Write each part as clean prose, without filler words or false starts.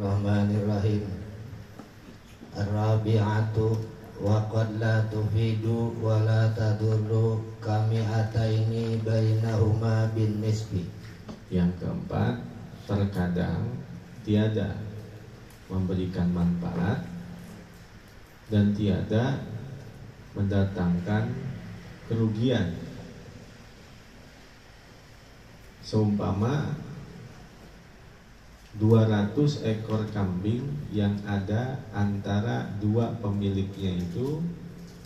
Bismillahirrahmanirrahim. Ar-rabi'atu wa qad la tufidu wa la tadurru kami ataini bainahuma bin nisbi. Yang keempat, terkadang tiada memberikan manfaat dan tiada mendatangkan kerugian. Seumpama 200 ekor kambing yang ada antara dua pemiliknya itu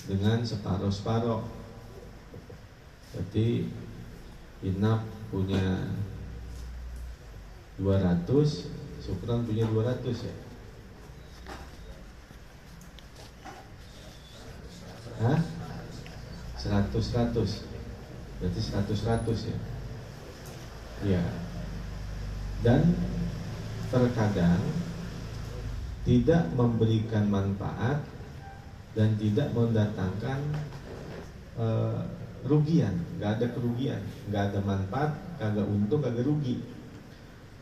dengan separuh-separuh. Berarti Inap punya 200, Sukron punya 200 ya. Hah? 100 berarti 100 ya. Ya. Dan terkadang tidak memberikan manfaat dan tidak mendatangkan rugian, nggak ada kerugian, nggak ada manfaat, kagak untung, kagak rugi.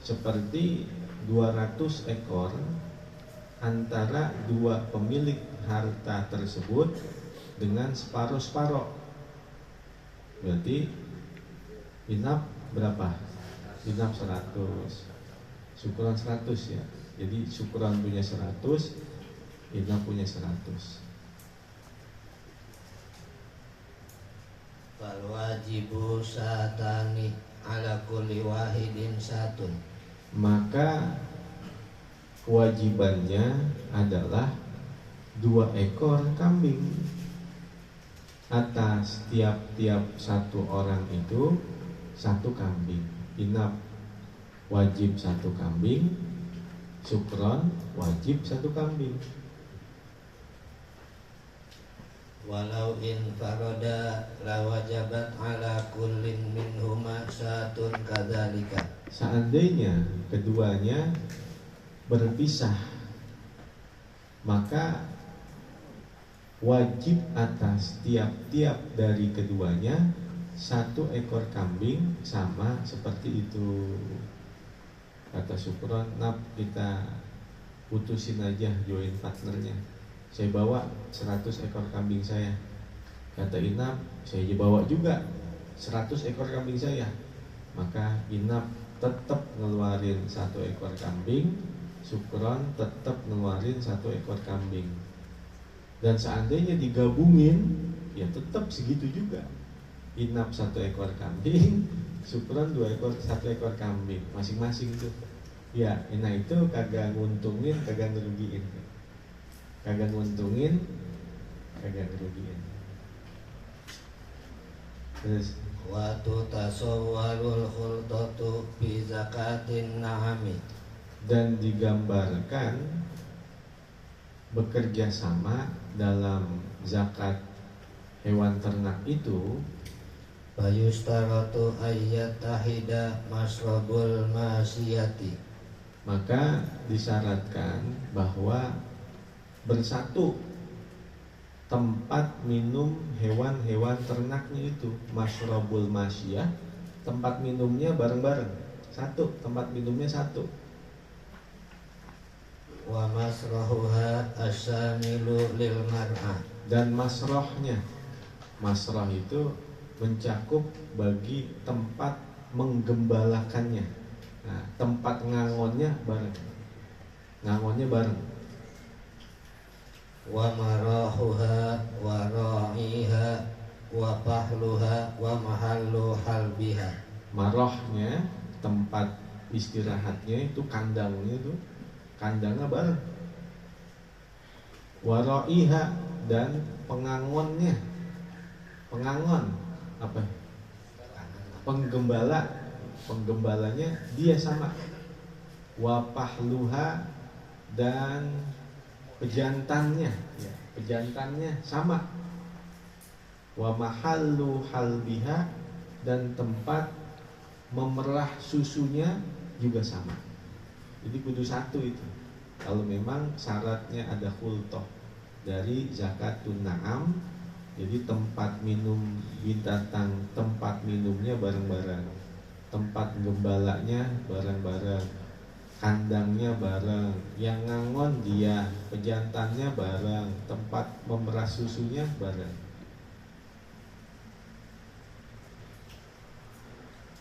Seperti 200 ekor antara dua pemilik harta tersebut dengan separuh-separuh. Berarti Inap berapa? Inap 100, Syukuran 100 ya. Jadi Syukuran punya 100, Inap punya 100. Fal wajibu satani ala kulli wahidin satun. Maka kewajibannya adalah 2 ekor kambing atas tiap-tiap satu orang itu 1 kambing. Inap wajib 1 kambing, Sukron wajib 1 kambing. Walau in faroda la wajabat ala kullin minhuma satun kadzalika. Seandainya keduanya berpisah, maka wajib atas tiap-tiap dari keduanya 1 ekor kambing, sama seperti itu. Kata Sukron, Nap, kita putusin aja join partnernya. Saya bawa 100 ekor kambing saya. Kata Inap, saya bawa juga 100 ekor kambing saya. Maka Inap tetap ngeluarin 1 ekor kambing, Sukron tetap ngeluarin 1 ekor kambing. Dan seandainya digabungin, ya tetap segitu juga. Inap 1 ekor kambing, Sukron 1 ekor kambing, masing-masing tuh. Ya, nah itu kagak nguntungin, kagak ngerugiin. Kagak nguntungin, kagak ngerugiin. Terus Wa tutasawwarul khultatu bi zakatin na'ami. Dan digambarkan bekerja sama dalam zakat hewan ternak itu. Bayustaratu ayyatahida masrabul masiyati. Maka disyaratkan bahwa bersatu tempat minum hewan-hewan ternaknya itu. Masrabul masiyah, tempat minumnya bareng-bareng. 1, tempat minumnya 1. Wa masrahuha asyamilu lil mar'ah. Dan masrohnya, masroh itu mencakup bagi tempat menggembalakannya. Nah, tempat ngangonnya bareng. Ngangonnya bareng. Wa marahuha wa ra'iha wa fahluha wa mahallu halbiha. Marohnya, tempat istirahatnya itu kandangnya itu, kandangnya bareng. Wa ra'iha, dan pengangonnya. Pengangon apa? Penggembalanya dia sama. Wa fahluha, dan pejantannya, ya, pejantannya sama. Wa mahallu halbiha, dan tempat memerah susunya juga sama. Jadi kudu 1 itu. Kalau memang syaratnya ada khultoh dari zakatun na'am, jadi tempat minum binatang, tempat minumnya bareng-bareng, tempat gembalanya bareng-bareng, kandangnya bareng, yang ngangon dia, pejantannya bareng, tempat memerah susunya bareng.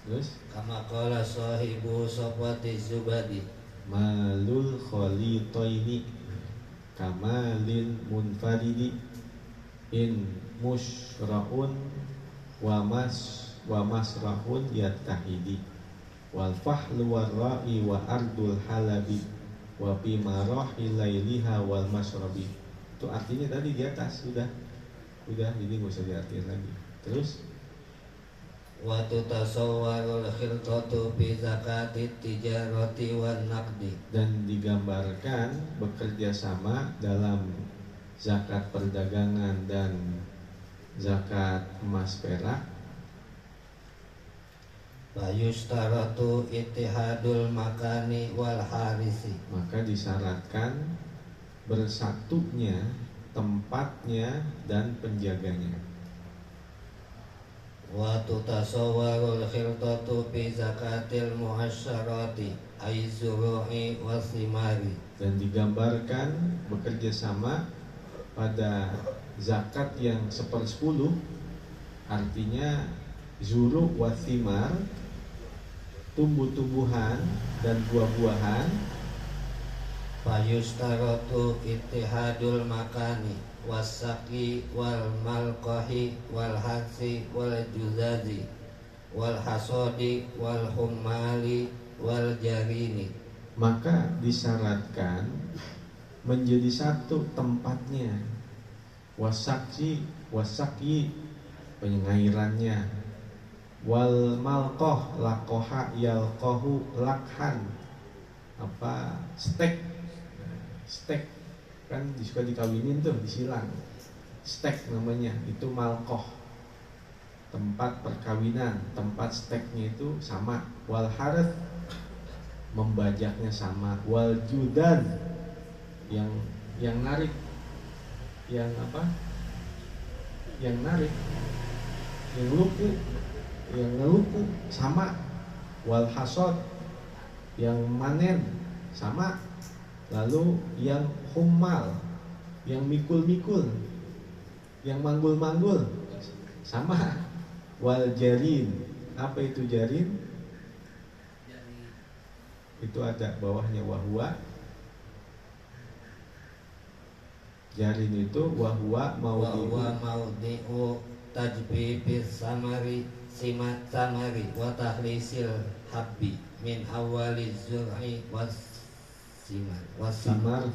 Terus Kama qala sahibu safwati zubadi, malul khalitaini kamalil munfaridi in musyra'un wa masrahun yattahidi wal fahlu warra'i wa ardul halabi wa fi marahi lailiha wal masrabi. Itu artinya tadi di atas sudah jadi nggak usah diartiin lagi. Terus wa tutasawwarul khilqatu bi zakati tijarati wan naqdi, dan digambarkan bekerja sama dalam zakat perdagangan dan zakat emas perak. Bayustaratu ittihadul makani wal harisi, Maka disyaratkan bersatunya tempatnya dan penjaganya. wa tutasawwarul khilqatu bi zakatil muasyarati aizuru'i wasimari, Dan digambarkan bekerja sama pada zakat yang 1/10, artinya zuru wasimar, tumbuh-tumbuhan dan buah-buahan. Fayustaratu ittihadul makani wasaki wal malqahi wal hasi wal juzazi wal hasodi wal humali wal jarini. Maka disyaratkan menjadi satu tempatnya, wasaki pengairannya, wal malqah laqaha yalqahu lakhan, stek kan suka dikawinin tuh, disilang, stek namanya, itu malqah, tempat perkawinan, tempat steknya itu sama. Wal harith, membajaknya sama. Wal judan, yang narik, yang narik, yang ngeluku sama. Wal hasod, yang manen sama. Lalu yang hummal, yang mikul-mikul, yang manggul-manggul sama. Wal jarin, apa itu jarin? Itu ada bawahnya wahwa. Jarin itu wahwa maudi'u tajbibis samari simat samari wa tahlisil habbi min awali zur'i Samar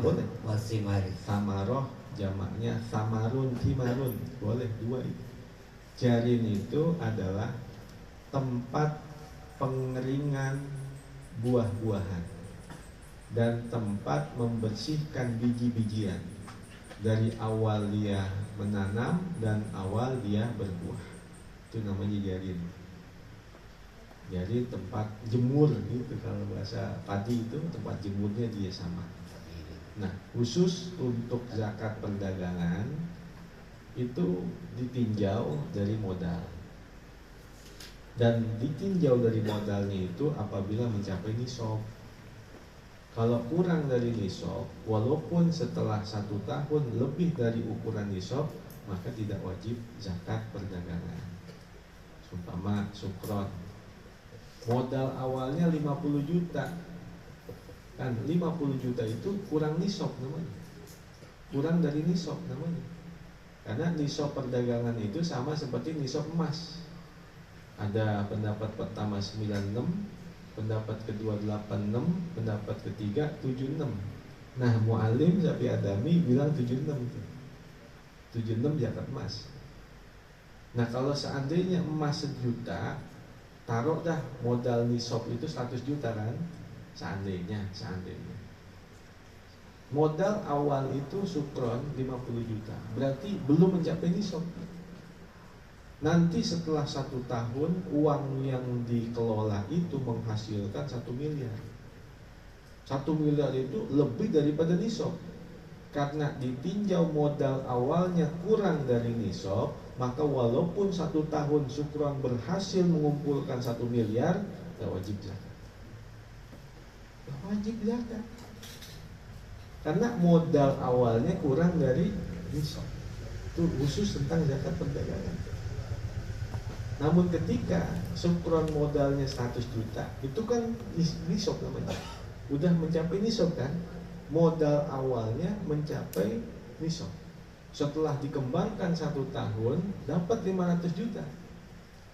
boleh. wasimari. Samaroh jamaknya samarun, timarun, boleh dua itu. Jarin itu adalah tempat pengeringan buah-buahan dan tempat membersihkan biji-bijian dari awal dia menanam dan awal dia berbuah. Itu namanya jarin. Jadi tempat jemur gitu, kalau bahasa padi itu tempat jemurnya dia sama. Nah, khusus untuk zakat perdagangan itu ditinjau dari modal. Dan ditinjau dari modalnya itu apabila mencapai nisab. Kalau kurang dari nisab, walaupun setelah 1 tahun lebih dari ukuran nisab, maka tidak wajib zakat perdagangan. Umpama sukron, modal awalnya 50 juta. Kan 50 juta itu kurang nisab namanya. Kurang dari nisab namanya. Karena nisab perdagangan itu sama seperti nisab emas. Ada pendapat pertama 96, pendapat kedua 86, pendapat ketiga 76. Nah, Mu'alim Syafi'i Adami bilang 76 itu. 76 zakat emas. Nah, kalau seandainya emas 1 juta, taruh dah modal nisab itu 100 juta kan? Seandainya. Modal awal itu sukron 50 juta. Berarti belum mencapai nisab. Nanti setelah 1 tahun uang yang dikelola itu menghasilkan 1 miliar. 1 miliar itu lebih daripada nisab. Karena ditinjau modal awalnya kurang dari nisab, maka walaupun 1 tahun sukron berhasil mengumpulkan 1 miliar, tidak wajib zakat. wajib zakat. Karena modal awalnya kurang dari nisab. Itu khusus tentang zakat perdagangan. Namun ketika sukron modalnya 100 juta, itu kan nisab namanya. Udah mencapai nisab kan? Modal awalnya mencapai nisab. Setelah dikembangkan 1 tahun, dapat 500 juta.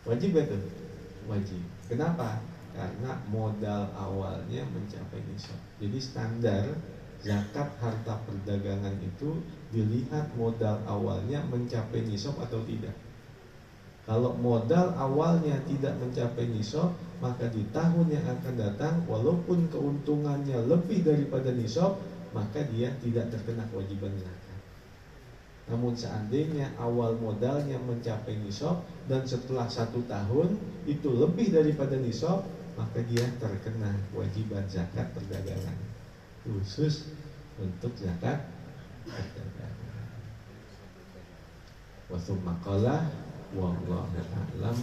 Wajib gak tuh? Wajib. Kenapa? Karena modal awalnya mencapai nisab. Jadi standar zakat harta perdagangan itu dilihat modal awalnya mencapai nisab atau tidak. Kalau modal awalnya tidak mencapai nisab, maka di tahun yang akan datang walaupun keuntungannya lebih daripada nisab, maka dia tidak terkena kewajiban zakat. Namun seandainya awal modalnya mencapai nisab dan setelah 1 tahun itu lebih daripada nisab, maka dia terkena kewajiban zakat perdagangan khusus untuk zakat perdagangan. Wa tsumma qala wallahu a'lam.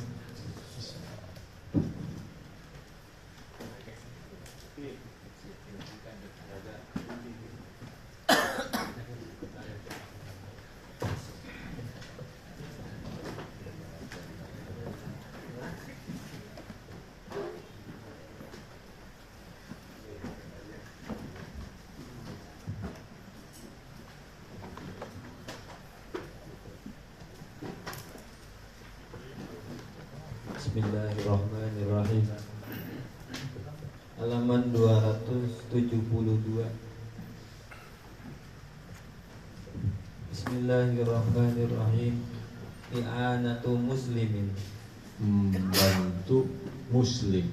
Bismillahirrahmanirrahim. Halaman 272. Bismillahirrahmanirrahim. I'anatu muslimin, Membantu muslim.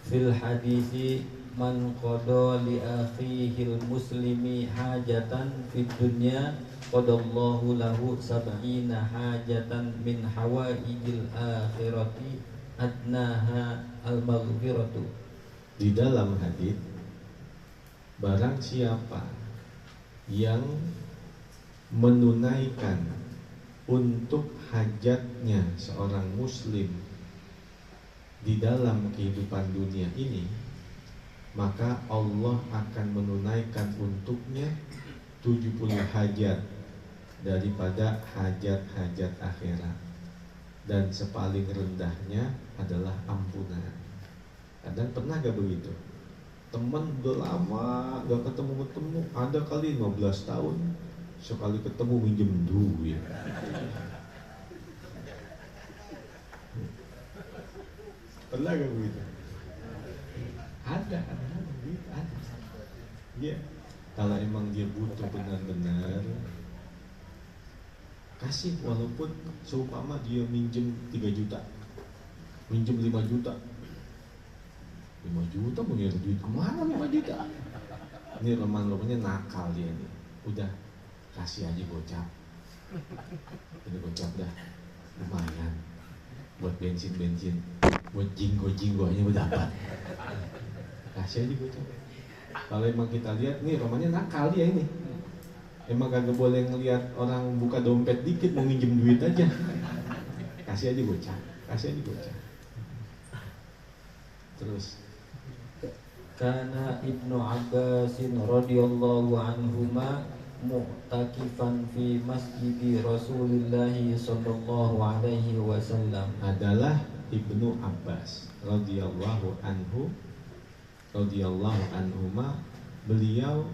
fil hadisi man qada li akhihil muslimi hajatan fid dunya qadallahu lahu sab'ina hajatan min hawaijil akhirati adnaha al-maghfiratu. Di dalam hadis, barang siapa yang menunaikan untuk hajatnya seorang muslim di dalam kehidupan dunia ini, maka Allah akan menunaikan untuknya 70 hajat daripada hajat-hajat akhirat. Dan sepaling rendahnya adalah ampunan. Kadang pernah gak begitu? Teman udah lama gak ketemu-ketemu, ada kali 15 tahun, sekali ketemu minjem duit. Pernah gak begitu? Ada begitu, ada. Iya. Kalau emang dia butuh benar-benar, kasih, walaupun seumpama dia minjem 3 juta, minjem 5 juta, 5 juta mau nyari duit kemana 5 juta? Ini roman-romannya nakal dia nih. Udah, kasih aja gocap. Ini gocap dah, lumayan buat bensin-bensin, buat jinggo-jinggo aja berdapat. Kasih aja gocap. Kalau emang kita lihat, nih romannya nakal dia ini. Emang kagak boleh ngelihat orang buka dompet dikit mau minjem duit aja. Kasih aja gocap, kasih aja gocap. Terus Kana Ibnu Abbasin radhiyallahu anhuma mu'takifan fi masjidi Rasulillah sallallahu alaihi wasallam. adalah Ibnu Abbas radhiyallahu anhuma, beliau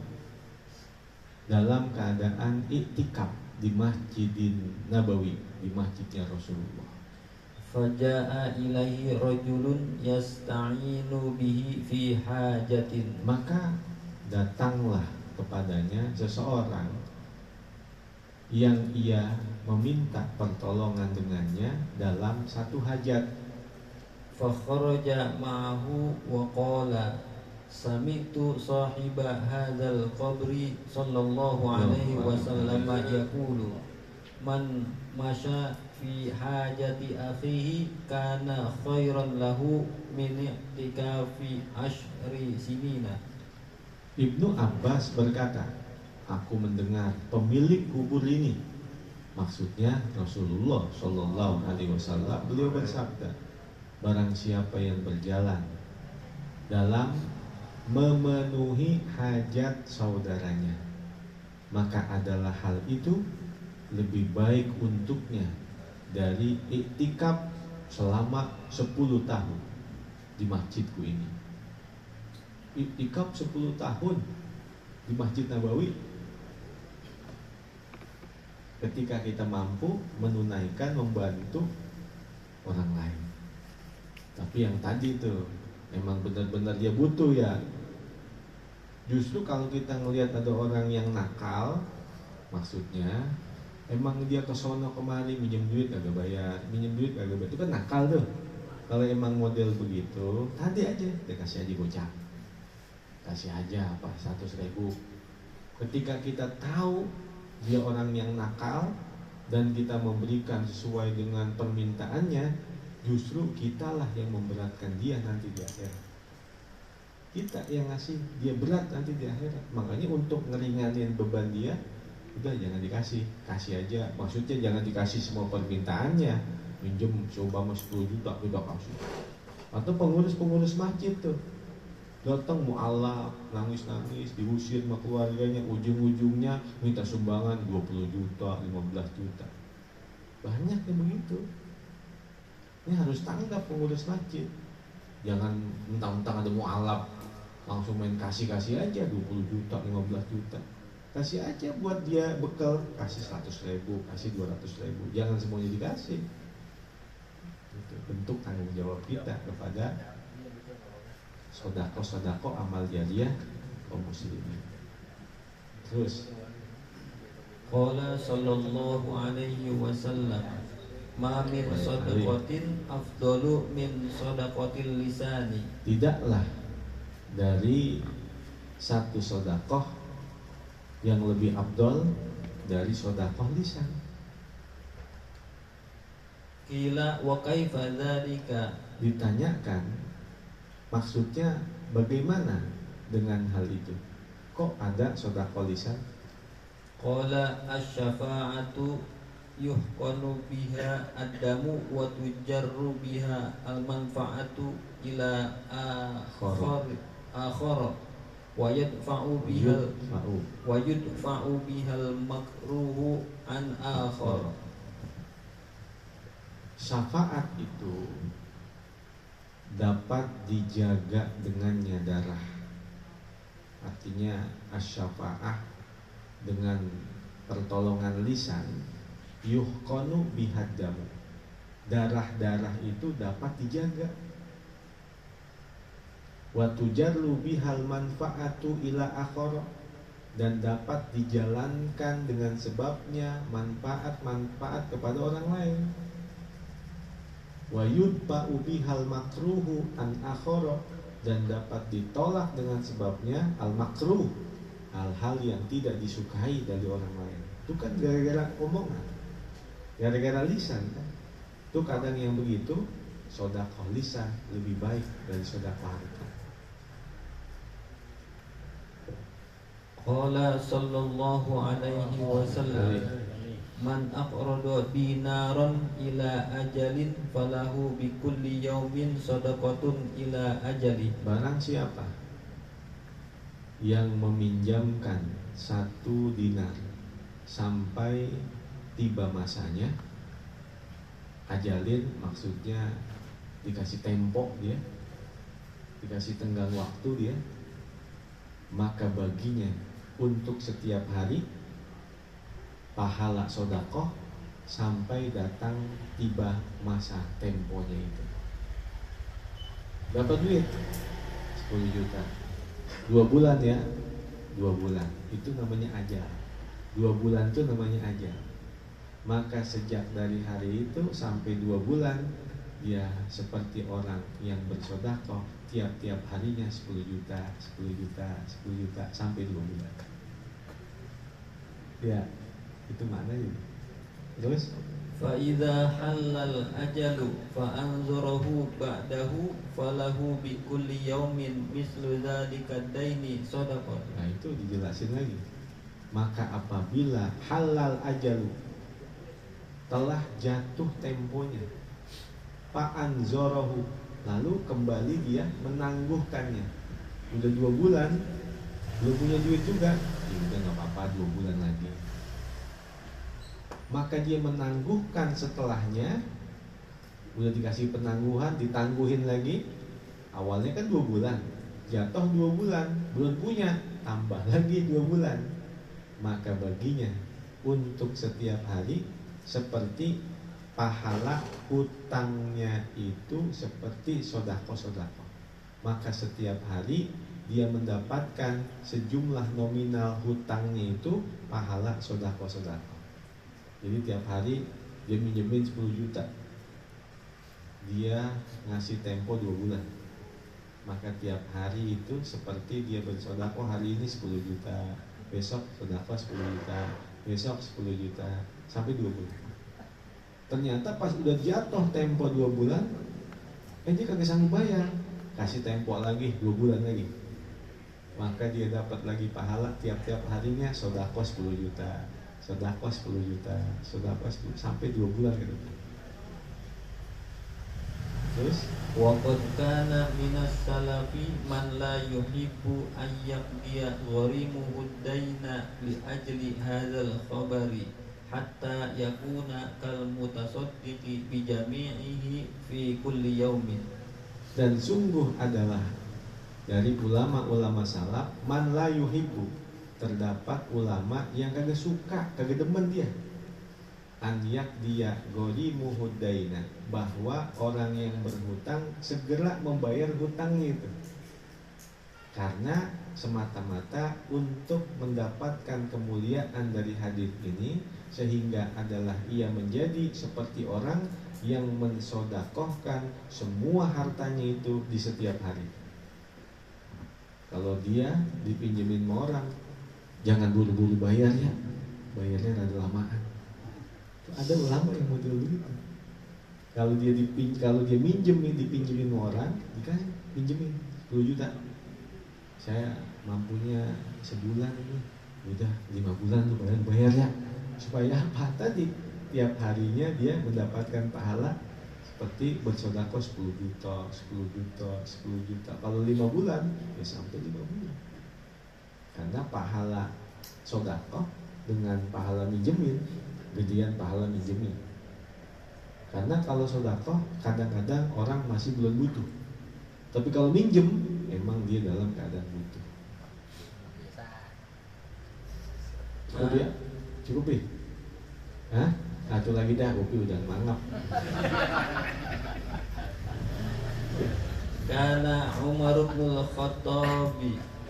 dalam keadaan iktikaf di Masjidin Nabawi, di masjidnya Rasulullah. Faja'a ilaihi rajulun yasta'inu bihi fi hajatin. Maka datanglah kepadanya seseorang yang ia meminta pertolongan dengannya dalam satu hajat. Fa kharaja ma'ahu wa qala sami'tu sahiba hadzal qabri sallallahu alaihi wasallam yaqulu man masya fi hajati akhihi kana khairan lahu min i'tikafi ashri sinina. Ibnu Abbas berkata, aku mendengar pemilik kubur ini, maksudnya Rasulullah Shallallahu Alaihi Wasallam, beliau bersabda, barang siapa yang berjalan dalam memenuhi hajat saudaranya, maka adalah hal itu lebih baik untuknya dari iktikaf selama 10 tahun di masjidku ini. Iktikaf 10 tahun di Masjid Nabawi, ketika kita mampu menunaikan, membantu orang lain. Tapi yang tadi tuh memang benar-benar dia butuh ya. Justru kalau kita ngelihat ada orang yang nakal, maksudnya emang dia kesono kemari minjem duit kagak bayar, itu kan nakal tuh. Kalau emang model begitu, tadi aja dikasih aja gocap, kasih aja apa 100.000. Ketika kita tahu dia orang yang nakal dan kita memberikan sesuai dengan permintaannya, justru kitalah yang memberatkan dia nanti di akhirat. Kita yang ngasih, dia berat nanti di akhirat. Makanya untuk ngeringanin beban dia, udah jangan dikasih, kasih aja. Maksudnya jangan dikasih semua permintaannya. Minjem seumpama 10 juta kita kasih. Atau pengurus-pengurus masjid tuh datang mu'alaf, nangis-nangis, diusir sama keluarganya, ujung-ujungnya minta sumbangan 20 juta, 15 juta. Banyak yang begitu. Ini harus tanggap pengurus masjid. Jangan mentang-mentang ada mu'alaf langsung main kasih-kasih aja 20 juta, 15 juta. Kasih aja buat dia bekal, kasih 100.000, kasih 200.000. Jangan semuanya dikasih. Itu bentuk tanggung jawab kita kepada sodako amal jariah kaum muslimin. Terus Qala sallallahu alaihi wasallam, ma min sadaqatin afdalu min sadaqatil lisani. Tidaklah dari satu sodakoh yang lebih afdol dari sodakoh lisan. Qila wa kaifa dzalika? Ditanyakan, maksudnya bagaimana dengan hal itu? Kok ada sodakoh lisan? Qala asy-syafa'atu yuhqanu biha ad-damu wa tujarru biha al-manfa'atu ila akhara wa yudfa'u bihal makruhu an akhara. Syafaat itu dapat dijaga dengannya darah. Artinya asy-syafa'ah dengan pertolongan lisan, yuhqanu bihaddamu, darah-darah itu dapat dijaga. Wa tujarru bihal manfaatu ila akhara, dan dapat dijalankan dengan sebabnya manfaat-manfaat kepada orang lain. Wa yudfa'u bihal makruhu an akhara, dan dapat ditolak dengan sebabnya al makruh, hal-hal yang tidak disukai dari orang lain. Itu kan gara-gara omongan, gara-gara lisan kan. Itu kadang yang begitu, sedekah lisan lebih baik dari sedekah harta. Qala sallallahu alaihi wasallam, man aqrada dinaran ila ajalin falahu bi kulli yaumin sadaqatun ila ajali. Barang siapa yang meminjamkan 1 dinar sampai tiba masanya, ajalin maksudnya dikasih tempo dia, dikasih tenggang waktu dia, maka baginya untuk setiap hari pahala sodakoh sampai datang tiba masa temponya itu. Berapa duit? 10 juta 2 bulan ya, 2 bulan itu namanya ajal. 2 bulan itu namanya ajal. Maka sejak dari hari itu sampai 2 bulan, dia seperti orang yang bersodakoh tiap-tiap harinya 10 juta, 10 juta, 10 juta sampai 2 bulan. Ya, itu maknanya. Terus Fa idza halal ajalu fa anzurahu ba'dahu falahu bi kulli yaumin mislu dzalika daini shadaqah. nah itu dijelasin lagi. Maka apabila halal ajalu, telah jatuh temponya, fa anzurahu, lalu kembali dia menangguhkannya. udah 2 bulan belum punya duit juga, ya udah nggak apa-apa 2 bulan lagi. Maka dia menangguhkan setelahnya, udah dikasih penangguhan, ditangguhin lagi. Awalnya kan 2 bulan, jatuh 2 bulan, belum punya, tambah lagi 2 bulan. Maka baginya untuk setiap hari seperti pahala hutangnya itu seperti sodako-sodako. Maka setiap hari dia mendapatkan sejumlah nominal hutangnya itu pahala sodako-sodako. Jadi tiap hari dia minjemin 10 juta, dia ngasih tempo 2 bulan. Maka tiap hari itu seperti dia bersodako, hari ini 10 juta, besok sodako 10 juta, besok 10 juta, sampai 2 bulan. Ternyata pas udah jatuh tempo 2 bulan, dia kagak sanggup bayar, kasih tempo lagi 2 bulan lagi. Maka dia dapat lagi pahala tiap-tiap harinya sodako 10 juta, sodako 10 juta, sodako 10, sampai 2 bulan gitu. Terus Waqad kana minas salafi man la yuhibbu an yaqdiya gharimuhu ad-daina li ajli hadzal khabari hatta yakuna kal mutasaddiqi bi jami'ihi fi kulli yaumin. Dan sungguh adalah dari ulama-ulama salaf man la yuhibbu, terdapat ulama yang kagak suka, kagak demen dia anyak dia gharimuhu daina, bahwa orang yang berhutang segera membayar hutangnya itu, karena semata-mata untuk mendapatkan kemuliaan dari hadis ini, sehingga adalah ia menjadi seperti orang yang mensodakohkan semua hartanya itu di setiap hari. Kalau dia dipinjemin sama orang, jangan buru-buru bayar ya, bayarnya rada lamaan. Ada ulama yang model begitu. Kalau dia dipinjemin sama orang, dikasih pinjemin 10 juta. Saya mampunya sebulan ini, udah 5 bulan lu bayar ya. Supaya apa tadi? Tiap harinya dia mendapatkan pahala seperti bersodako 10 juta, 10 juta, 10 juta. Kalau 5 bulan, ya sampai 5 bulan. Karena pahala sodako dengan pahala minjemin, gedean pahala minjemin. Karena kalau sodako kadang-kadang orang masih belum butuh, tapi kalau minjem emang dia dalam keadaan butuh. Cukup ya? Cukup ya? Hah? Satu lagi dah, kopi udah mangap. Kana Umar bin Khattab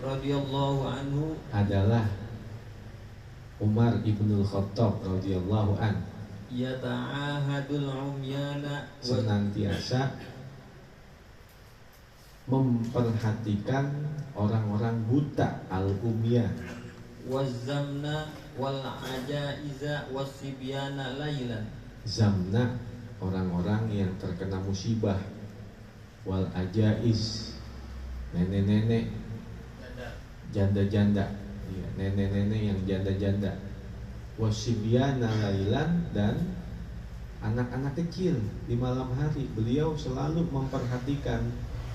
radhiyallahu anhu, Adalah Umar ibnul Khattab radhiyallahu an, yata'ahadul umyana senantiasa memperhatikan orang-orang buta, al-umyan, wazamna wal ajaiza wasibyana lailan. zamna orang-orang yang terkena musibah, wal ajaiz nenek-nenek, janda-janda, ya, nenek-nenek yang janda-janda, wasibyana lailan, dan anak-anak kecil di malam hari. Beliau selalu memperhatikan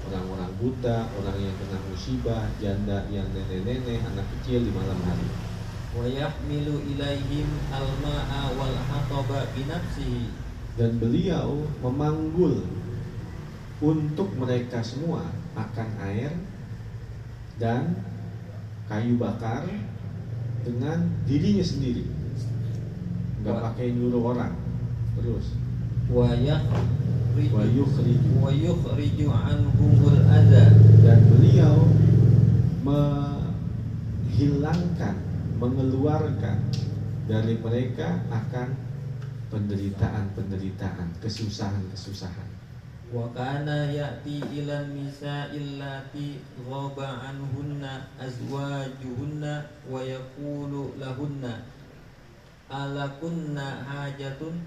orang-orang buta, orang yang kena musibah, janda yang nenek-nenek, anak kecil di malam hari. Wa yahmilu ilaihim al-ma'a wal hataba bi nafsihi. Dan beliau memanggul untuk mereka semua akan air dan kayu bakar dengan dirinya sendiri, nggak pakai nyuruh orang. Terus Wa wayukhriju, yukhriju anhumul adza. dan beliau menghilangkan, mengeluarkan dari mereka akan penderitaan-penderitaan, kesusahan-kesusahan. Wa kana ya'ti ilan nisa'il lati ghaba anhunna azwajuhunna wa yaqulu lahunna alakunna hajatun.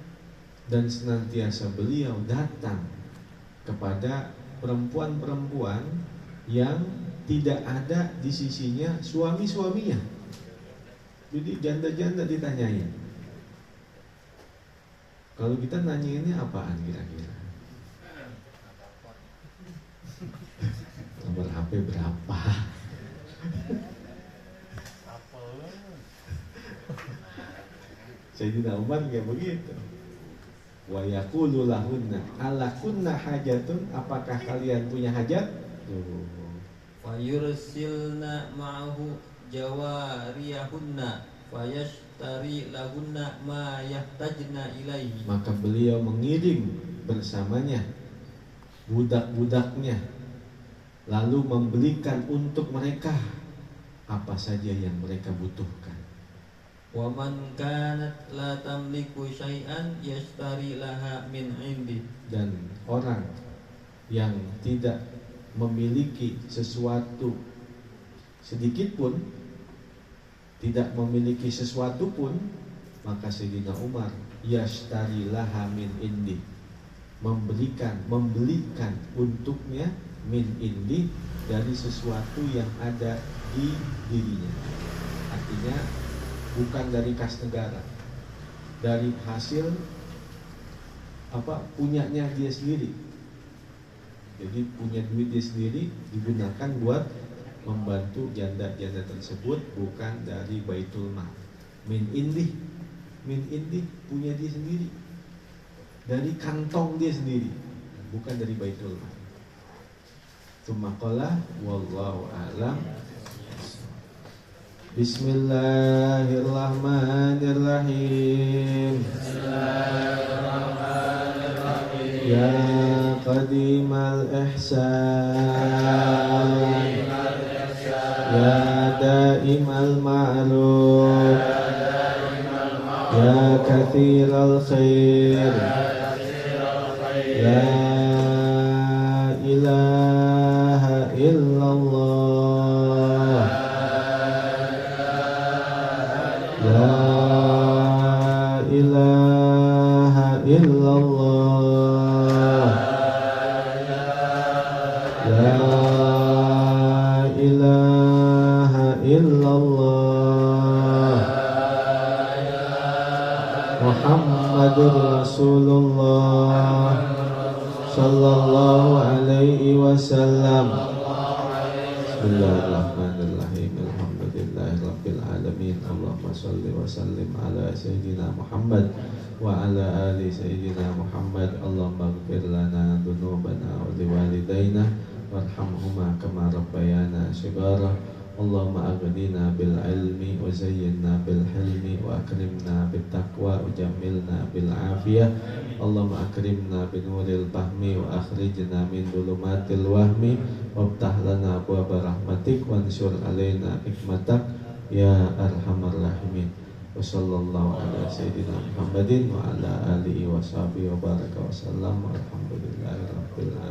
Dan senantiasa beliau datang kepada perempuan-perempuan yang tidak ada di sisinya suami-suaminya. Jadi janda-janda ditanyain. Kalau kita nanyainnya apaan kira-kira? nomor HP berapa. Sayyidina Umar kayak begitu. Wa yaqulu lahunna alakunna hajatun, apakah kalian punya hajat? Fayursilna ma'ahu jawariyahunna fayashtari lahunna ma yahtajna ilaihi. Maka beliau mengirim bersamanya budak-budaknya, lalu membelikan untuk mereka apa saja yang mereka butuhkan. Wa man kanat la tamliku syai'an yashtari laha min indi. Dan orang yang tidak memiliki sesuatu sedikit pun, tidak memiliki sesuatu pun, maka Sayyidina Umar yashtari laha min indi, membelikan untuknya min indi, dari sesuatu yang ada di dirinya. Artinya bukan dari kas negara, dari hasil punyanya dia sendiri. Jadi punya duit dia sendiri digunakan buat membantu janda-janda tersebut, bukan dari baitul mal. Min indi punya dia sendiri, dari kantong dia sendiri, bukan dari baitul mal. Tsumma wallahu a'lam. Bismillahirrahmanirrahim. Ya qadimal ihsan, ya daimal ma'ruf, ya kathiral khair, la ilaha illallah, la ilaha illallah, la ilaha illallah, Muhammadur Rasulullah sallallahu alaihi wasallam. Bismillahirrahmanirrahim. Alhamdulillahirabbil alamin. Allahumma shalli wa sallim ala sayyidina Muhammad wa ala ali sayyidina Muhammad. Allahumma ighfir lana dzunubana wa liwalidayna warhamhuma kama rabbayana shighara. Allahumma aghnina bil ilmi wa zayyinna bil hilmi wa akrimna bit taqwa wa jammilna bil afiyah. Allahumma akrimna bi nuril fahmi wa akhrijna min dhulumatil wahmi waftah lana abwaaba rahmatik wansur alaina hikmatak ya arhamar rahimin. Wa sallallahu ala sayyidina Muhammadin wa ala alihi wa sahbihi wa baraka wa sallam. Alhamdulillahi rabbil alamin.